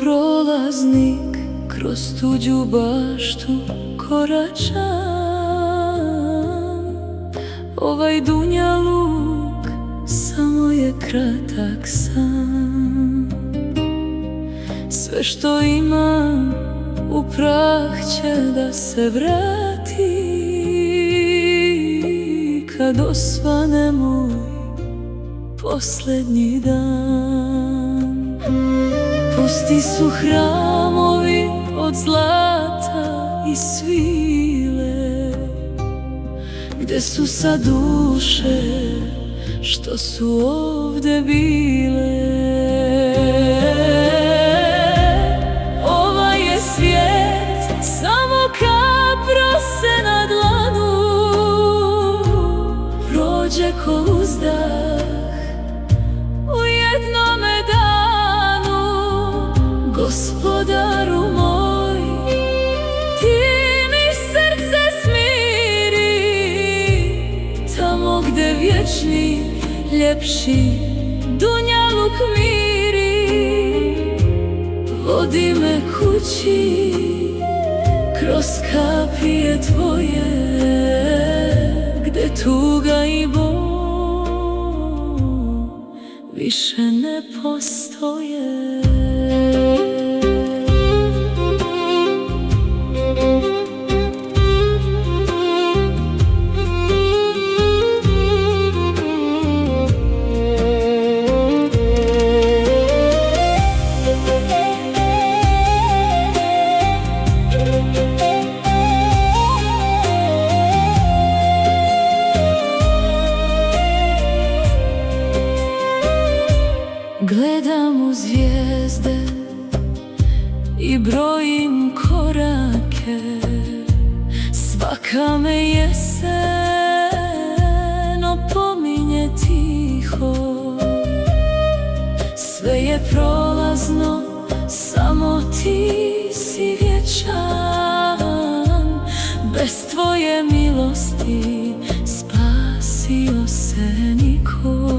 prolaznik, kroz tuđu baštu koračam. Ovaj dunjaluk samo je kratak san. Sve što imam u prah će da se vrati kad osvane moj posljednji dan. Pusti su hramovi od zlata i svile, gde su sa duše što su ovde bile. Ovaj je svijet samo kap rose na dlanu, prođe ko uzdah u jednome danu. Gospodaru moj, ti mi srce smiri, tamo gde vječni, ljepši dunjaluk miri. Vodi me kući kroz kapije tvoje, gde tuga i bol više ne postoje. Gledam u zvijezde i brojim korake, svaka me jesen opominje tiho. Sve je prolazno, samo ti si vječan. Bez tvoje milosti spasio se niko.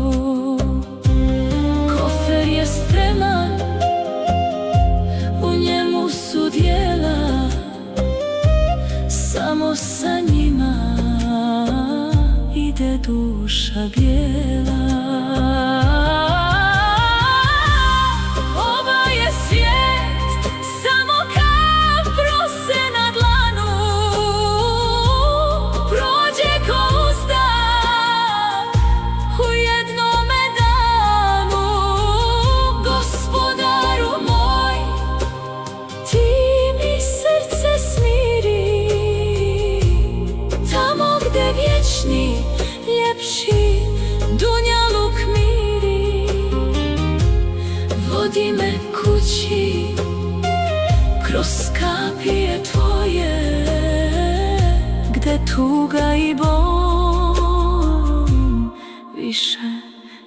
Je spreman, u njemu su djela, samo sa njima ide duša bijela. Ovaj je svijet samo kap rose na dlanu, prođe ko uzdah u jednome danu. Gospodaru moj, ti mi srce smiri, tamo gde vječni, ljepši dunjaluk miri. Vodi me kući kroz kapije tvoje, gde tuga i bol više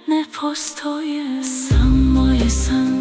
ne postoje. Samo je san